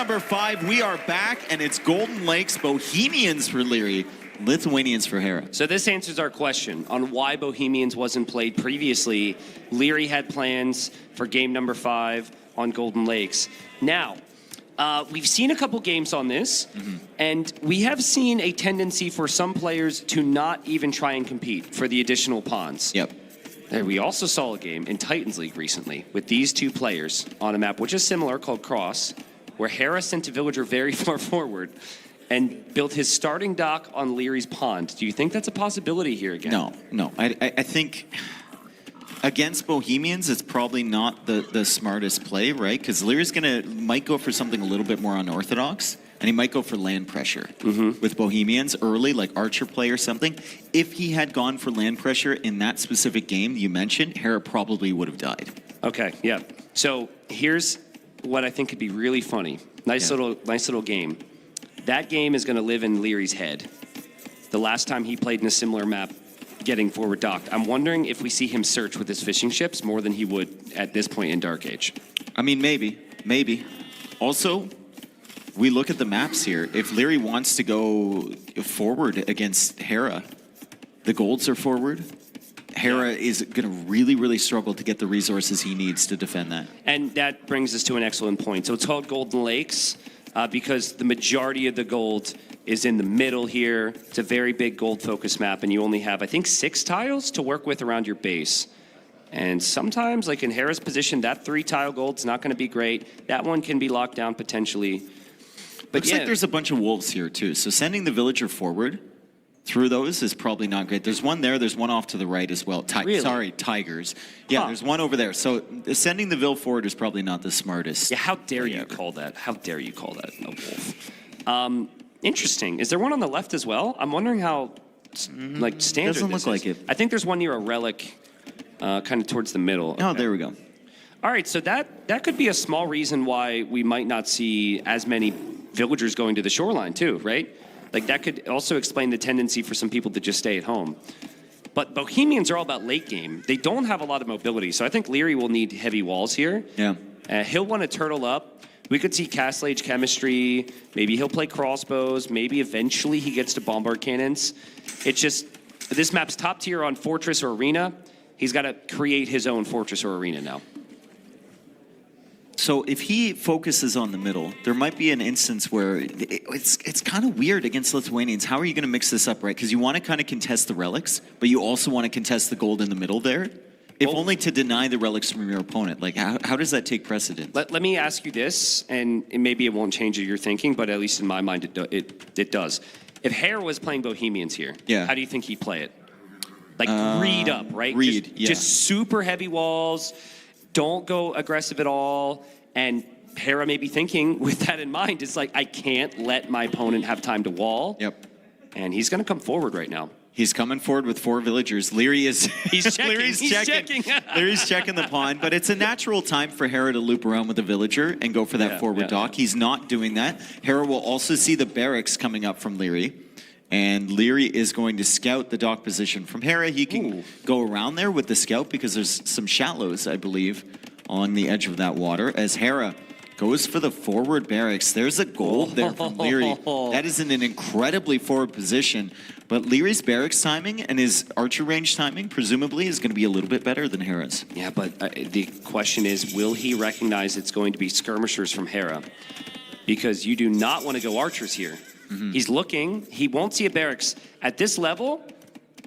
Number 5, we are back, and it's Golden Lakes Bohemians for LIEREY, Lithuanians for HERA. So this answers our question on why Bohemians wasn't played previously. LIEREY had plans for game number 5 on Golden Lakes. Now, we've seen a couple games on this, and we have seen a tendency for some players to not even try and compete for the additional pawns. Yep. And we also saw a game in Titans League recently with these two players on a map which is similar called Cross, where HERA sent a villager very far forward and built his starting dock on LIEREY's pond. Do you think that's a possibility here again? No. I think against Bohemians, it's probably not the smartest play, right? Because LIEREY's might go for something a little bit more unorthodox, and he might go for land pressure with Bohemians early, like archer play or something. If he had gone for land pressure in that specific game you mentioned, HERA probably would have died. Okay, yeah. So here's what I think could be really funny. Nice little game. That game is going to live in LIEREY's head. The last time he played in a similar map, getting forward docked. I'm wondering if we see him search with his fishing ships more than he would at this point in Dark Age. I mean, maybe. Also, we look at the maps here. If LIEREY wants to go forward against HERA, the golds are forward. HERA is going to really struggle to get the resources he needs to defend that. And that brings us to an excellent point. So it's called Golden Lakes because the majority of the gold is in the middle here. It's a very big gold-focused map, and you only have, I think, 6 tiles to work with around your base. And sometimes, like in HERA's position, that 3-tile gold's not going to be great. That one can be locked down potentially. But Looks like there's a bunch of wolves here, too. So sending the villager forward through those is probably not great. There's one there. There's one off to the right as well. Really? Sorry, tigers. Yeah, there's one over there. So sending the vill forward is probably not the smartest. Yeah, how dare you call that? How dare you call that a wolf? Interesting. Is there one on the left as well? I'm wondering how like standard Doesn't this look is. like it. I think there's one near a relic kind of towards the middle. Oh, there we go. All right, so that could be a small reason why we might not see as many villagers going to the shoreline too, right? Like that could also explain the tendency for some people to just stay at home. But Bohemians are all about late game. They don't have a lot of mobility, so I think LIEREY will need heavy walls here. Yeah. He'll want to turtle up. We could see Castle Age chemistry. Maybe he'll play crossbows. Maybe eventually he gets to bombard cannons. It's just, this map's top tier on fortress or arena. He's got to create his own fortress or arena now. So if he focuses on the middle, there might be an instance where it's kind of weird against Lithuanians. How are you going to mix this up, right? Because you want to kind of contest the relics, but you also want to contest the gold in the middle there. If only to deny the relics from your opponent. Like, how does that take precedence? Let me ask you this, and maybe it won't change your thinking, but at least in my mind it does. If HERA was playing Bohemians here, how do you think he'd play it? Like read up, right? Just super heavy walls. Don't go aggressive at all. And HERA may be thinking, with that in mind, it's like, I can't let my opponent have time to wall. Yep. And he's going to come forward right now. He's coming forward with 4 villagers. LIEREY is... He's checking. He's checking. LIEREY's checking the pond, but it's a natural time for HERA to loop around with the villager and go for that forward dock. He's not doing that. HERA will also see the barracks coming up from LIEREY. And LIEREY is going to scout the dock position from HERA. He can go around there with the scout because there's some shallows, I believe, on the edge of that water. As HERA goes for the forward barracks. There's a gold there from LIEREY. That is in an incredibly forward position. But LIEREY's barracks timing and his archer range timing, presumably, is going to be a little bit better than HERA's. Yeah, but the question is, will he recognize it's going to be skirmishers from HERA? Because you do not want to go archers here. He's looking. He won't see a barracks. At this level,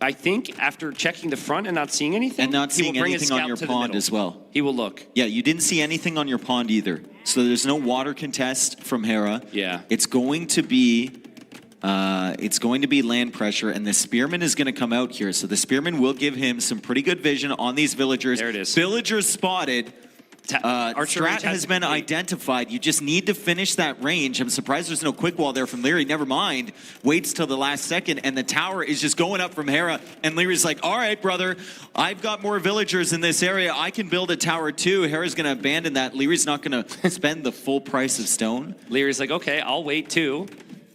I think after checking the front and not seeing anything, and not seeing anything on your pond as well. He will look. Yeah, you didn't see anything on your pond either. So there's no water contest from HERA. Yeah. It's going to be land pressure, and the spearman is going to come out here. So the spearman will give him some pretty good vision on these villagers. There it is. Villagers spotted. Strat has been identified. You just need to finish that range. I'm surprised there's no quick wall there from LIEREY. Never mind. Waits till the last second, and the tower is just going up from HERA. And LIEREY's like, all right, brother, I've got more villagers in this area. I can build a tower too. HERA's going to abandon that. LIEREY's not going to spend the full price of stone. LIEREY's like, okay, I'll wait too.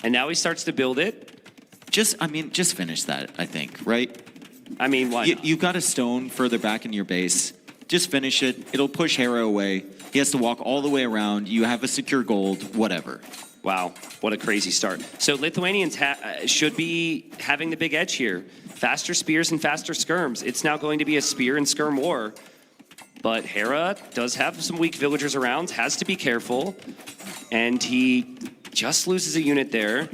And now he starts to build it. Just finish that, I think, right? I mean, why not? You've got a stone further back in your base. Just finish it. It'll push HERA away. He has to walk all the way around. You have a secure gold, whatever. Wow, what a crazy start. So Lithuanians should be having the big edge here. Faster spears and faster skirms. It's now going to be a spear and skirm war. But HERA does have some weak villagers around, has to be careful. And he just loses a unit there.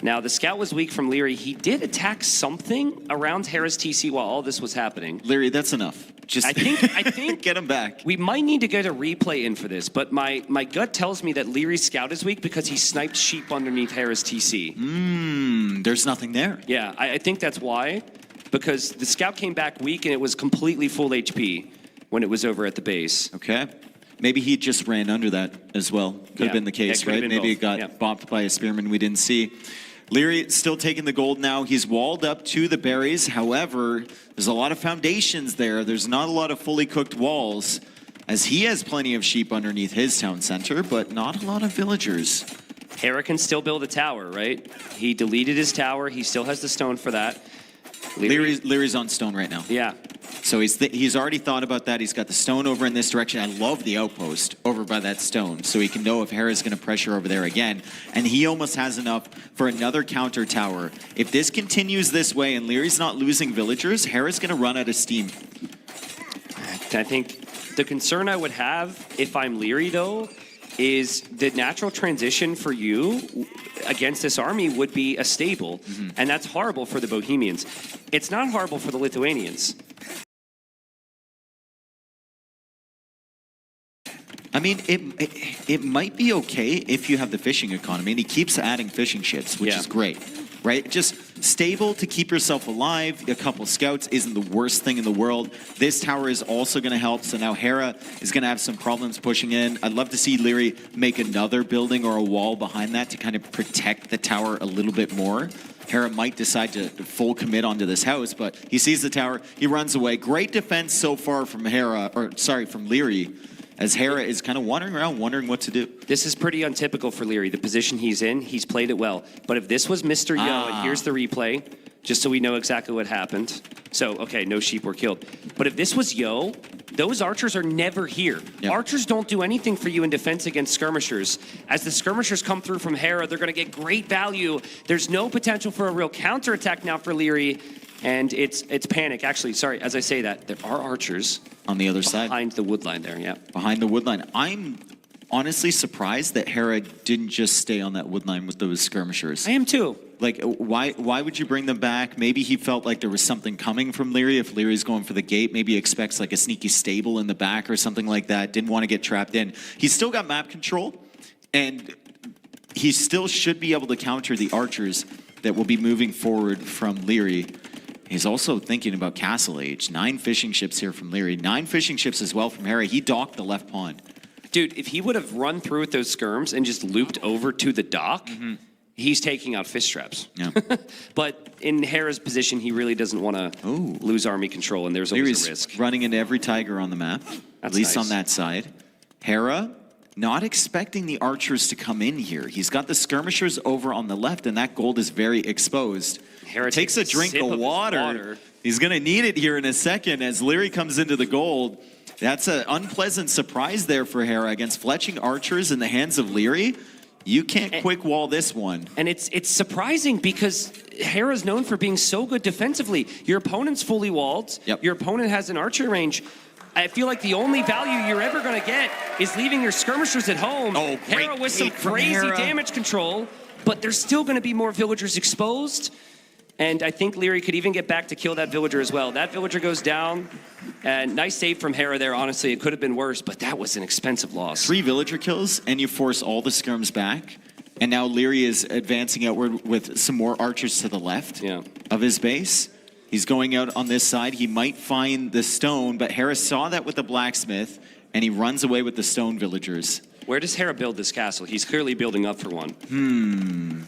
Now, the scout was weak from LIEREY. He did attack something around HERA's TC while all this was happening. LIEREY, that's enough. Just I think get him back. We might need to get a replay in for this, but my gut tells me that LIEREY's scout is weak because he sniped sheep underneath HERA's TC. There's nothing there. Yeah, I think that's why, because the scout came back weak and it was completely full HP when it was over at the base. Okay. Maybe he just ran under that as well. Could have been the case, right? Maybe it got bopped by a spearman we didn't see. LIEREY still taking the gold now. He's walled up to the berries. However, there's a lot of foundations there. There's not a lot of fully cooked walls, as he has plenty of sheep underneath his town center, but not a lot of villagers. HERA can still build a tower, right? He deleted his tower. He still has the stone for that. LIEREY's on stone right now. Yeah. So he's already thought about that. He's got the stone over in this direction. I love the outpost over by that stone, so he can know if HERA's going to pressure over there again. And he almost has enough for another counter tower. If this continues this way and LIEREY's not losing villagers, HERA's going to run out of steam. I think the concern I would have if I'm LIEREY, though, is the natural transition for you against this army would be a stable. And that's horrible for the Bohemians. It's not horrible for the Lithuanians. I mean, it might be okay if you have the fishing economy, and he keeps adding fishing ships, which is great, right? Just stable to keep yourself alive. A couple scouts isn't the worst thing in the world. This tower is also going to help, so now HERA is going to have some problems pushing in. I'd love to see LIEREY make another building or a wall behind that to kind of protect the tower a little bit more. HERA might decide to full commit onto this house, but he sees the tower, he runs away. Great defense so far from from LIEREY, as HERA is kind of wandering around, wondering what to do. This is pretty untypical for LIEREY. The position he's in, he's played it well. But if this was Mr. Yo, and here's the replay, just so we know exactly what happened. So, okay, no sheep were killed. But if this was Yo, those archers are never here. Yep. Archers don't do anything for you in defense against skirmishers. As the skirmishers come through from HERA, they're going to get great value. There's no potential for a real counterattack now for LIEREY. And it's panic. Actually, sorry, as I say that, there are archers on the other side. Behind the wood line there, yeah. Behind the wood line. I'm honestly surprised that HERA didn't just stay on that wood line with those skirmishers. I am too. Like, why would you bring them back? Maybe he felt like there was something coming from LIEREY. If LIEREY's going for the gate, maybe he expects like a sneaky stable in the back or something like that. Didn't want to get trapped in. He's still got map control, and he still should be able to counter the archers that will be moving forward from LIEREY. He's also thinking about Castle Age. 9 fishing ships here from LIEREY. 9 fishing ships as well from HERA. He docked the left pond. Dude, if he would have run through with those skirms and just looped over to the dock, he's taking out fish traps. Yeah. But in HERA's position, he really doesn't want to lose army control, and there's always a risk. Running into every tiger on the map, at least on that side. HERA, not expecting the archers to come in here. He's got the skirmishers over on the left, and that gold is very exposed. HERA takes a drink of water. He's going to need it here in a second as LIEREY comes into the gold. That's an unpleasant surprise there for HERA against fletching archers in the hands of LIEREY. You can't quick wall this one. And it's surprising because HERA's known for being so good defensively. Your opponent's fully walled. Yep. Your opponent has an archer range. I feel like the only value you're ever going to get is leaving your skirmishers at home. Oh, HERA with some crazy damage control, but there's still going to be more villagers exposed. And I think LIEREY could even get back to kill that villager as well. That villager goes down. And nice save from HERA there, honestly. It could have been worse, but that was an expensive loss. 3 villager kills, and you force all the skirms back. And now LIEREY is advancing outward with some more archers to the left of his base. He's going out on this side. He might find the stone, but HERA saw that with the blacksmith, and he runs away with the stone villagers. Where does HERA build this castle? He's clearly building up for one.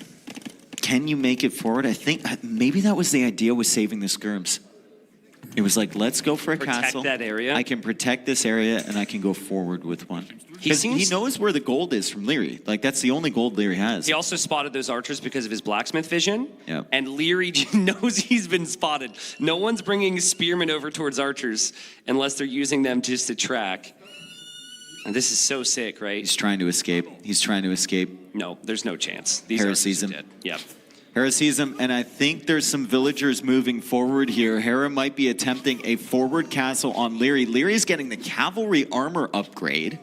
Can you make it forward? I think maybe that was the idea with saving the skirms. He was like, let's go for a castle. Protect that area. I can protect this area, and I can go forward with one. He knows where the gold is from Leery. Like, that's the only gold Leery has. He also spotted those archers because of his blacksmith vision. Yep. And Leery knows he's been spotted. No one's bringing spearmen over towards archers unless they're using them just to track. And this is so sick, right? He's trying to escape. He's trying to escape. No, there's no chance. These HERA archers sees him. are dead. Yep. HERA sees him, and I think there's some villagers moving forward here. HERA might be attempting a forward castle on Leery. Leery's getting the cavalry armor upgrade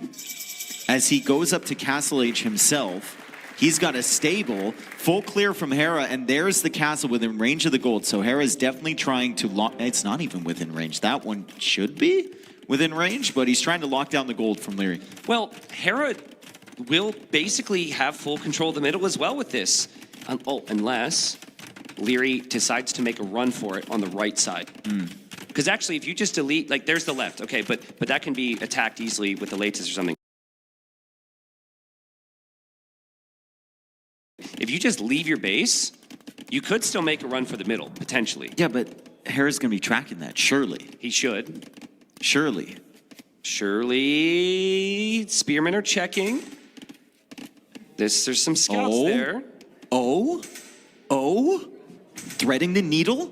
as he goes up to Castle Age himself. He's got a stable, full clear from HERA, and there's the castle within range of the gold. So HERA's definitely trying to lock... It's not even within range. That one should be within range, but he's trying to lock down the gold from Leery. Well, HERA will basically have full control of the middle as well with this. Unless Leery decides to make a run for it on the right side. Because actually, if you just delete, like, there's the left, okay, but that can be attacked easily with the latest or something. If you just leave your base, you could still make a run for the middle, potentially. Yeah, but HERA's going to be tracking that, surely. He should. Surely. Surely. Spearmen are checking. There's some scouts there. Threading the needle?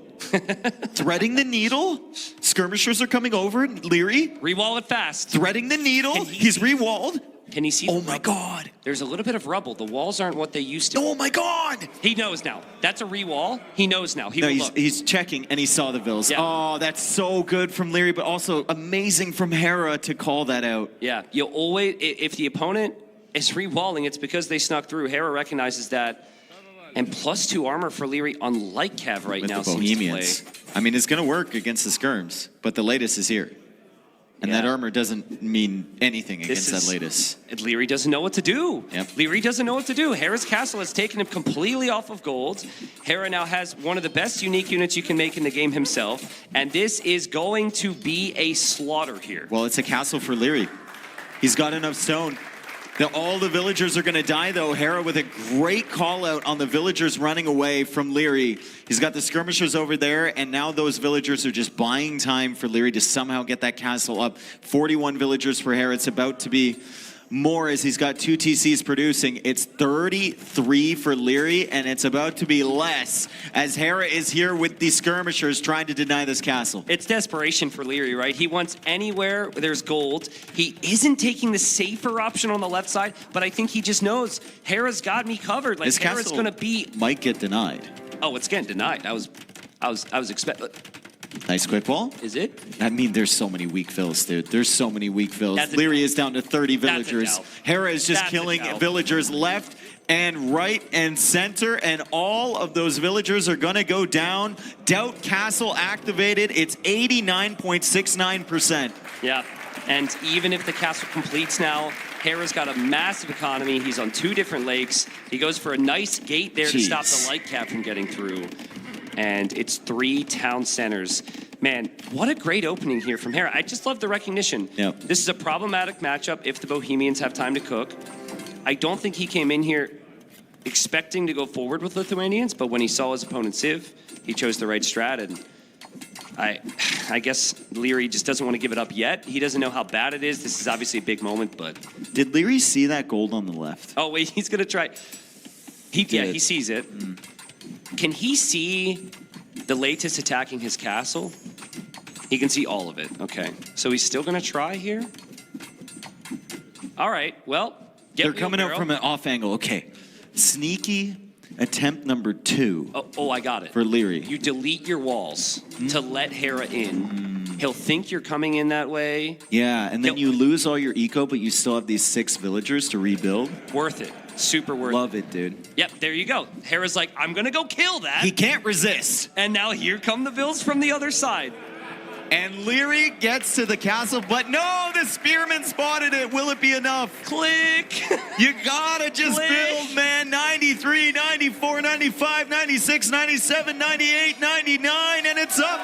Threading the needle? Skirmishers are coming over, Leery. Rewall it fast. Threading the needle. He's rewalled. Can he see? Oh my God. There's a little bit of rubble. The walls aren't what they used to. Oh my God. He knows now. That's a rewall. He knows now. He's checking, and he saw the vills. Yeah. Oh, that's so good from Leery, but also amazing from HERA to call that out. Yeah, you always, if the opponent is rewalling, it's because they snuck through. HERA recognizes that. And +2 armor for Leery, unlike Cav right now, the Bohemians. I mean, it's going to work against the skirms, but the latest is here. And that armor doesn't mean anything against that latest. Leery doesn't know what to do. Yep. Leery doesn't know what to do. HERA's castle has taken him completely off of gold. HERA now has one of the best unique units you can make in the game himself. And this is going to be a slaughter here. Well, it's a castle for Leery. He's got enough stone. All the villagers are going to die, though. HERA with a great call out on the villagers running away from Leery. He's got the skirmishers over there, and now those villagers are just buying time for Leery to somehow get that castle up. 41 villagers for HERA. It's about to be more as he's got 2 TCs producing. It's 33 for Leery, and it's about to be less as HERA is here with the skirmishers trying to deny this castle. It's desperation for Leery, right? He wants anywhere where there's gold. He isn't taking the safer option on the left side, but I think he just knows HERA's got me covered. Like, this HERA's going to be... might get denied. Oh, it's getting denied. I was expecting... Nice quick wall. Is it? I mean, there's so many weak fills, dude. There's so many weak fills. Leery is down to 30 villagers. HERA is just killing villagers left and right and center, and all of those villagers are going to go down. Doubt Castle activated. It's 89.69%. Yeah, and even if the castle completes now, HERA's got a massive economy. He's on 2 different lakes. He goes for a nice gate there to stop the light cap from getting through. And it's 3 town centers. Man, what a great opening here from HERA. I just love the recognition. Yep. This is a problematic matchup if the Bohemians have time to cook. I don't think he came in here expecting to go forward with Lithuanians, but when he saw his opponent Civ, he chose the right strat, and I guess Leery just doesn't want to give it up yet. He doesn't know how bad it is. This is obviously a big moment, but... Did Leery see that gold on the left? Oh, wait, he's going to try... Yeah, he sees it. Can he see the latest attacking his castle? He can see all of it. Okay. So he's still going to try here? All right. Well, they're coming out from an off angle. Okay. Sneaky attempt number 2. Oh, I got it. For Leery. You delete your walls to let HERA in. He'll think you're coming in that way. Yeah, and then you lose all your eco, but you still have these 6 villagers to rebuild. Worth it. Super worth it. Love it, dude. Yep, there you go. HERA's like, I'm going to go kill that. He can't resist. And now here come the vills from the other side. And Leery gets to the castle, but no, the spearman spotted it. Will it be enough? Click. You gotta just build, man. 93, 94, 95, 96, 97, 98, 99, and it's up.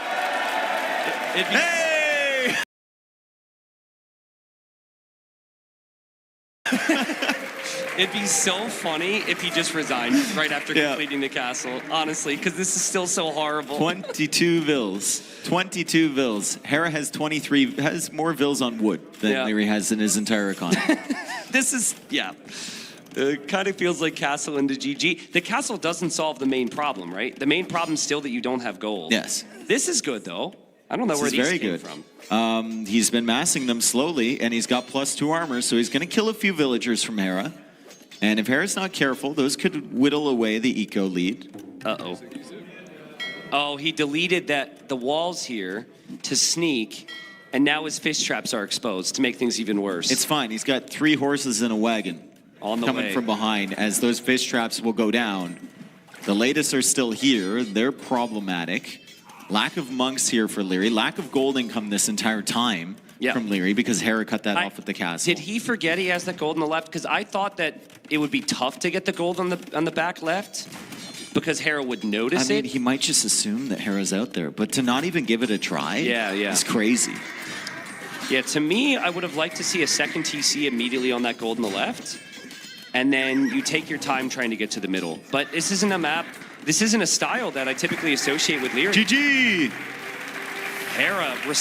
Hey! It'd be so funny if he just resigned right after completing the castle, honestly, because this is still so horrible. 22 vills. 22 vills. HERA has 23, has more vills on wood than Leery has in his entire economy. This is, it kind of feels like castle into GG. The castle doesn't solve the main problem, right? The main problem is still that you don't have gold. Yes. This is good, though. I don't know where these came from. He's been massing them slowly, and he's got +2 armor, so he's going to kill a few villagers from HERA. And if HERA's not careful, those could whittle away the eco lead. Uh-oh. Oh, he deleted the walls here to sneak, and now his fish traps are exposed to make things even worse. It's fine. He's got 3 horses in a wagon coming from behind as those fish traps will go down. The latest are still here. They're problematic. Lack of monks here for Leery. Lack of gold income this entire time from Leery because HERA cut that off at the castle. Did he forget he has that gold on the left? Because I thought that it would be tough to get the gold on the back left because HERA would notice it. I mean, he might just assume that HERA's out there, but to not even give it a try is crazy. Yeah, to me, I would have liked to see a second TC immediately on that gold on the left, and then you take your time trying to get to the middle. But this isn't a map. This isn't a style that I typically associate with Leery. GG! HERA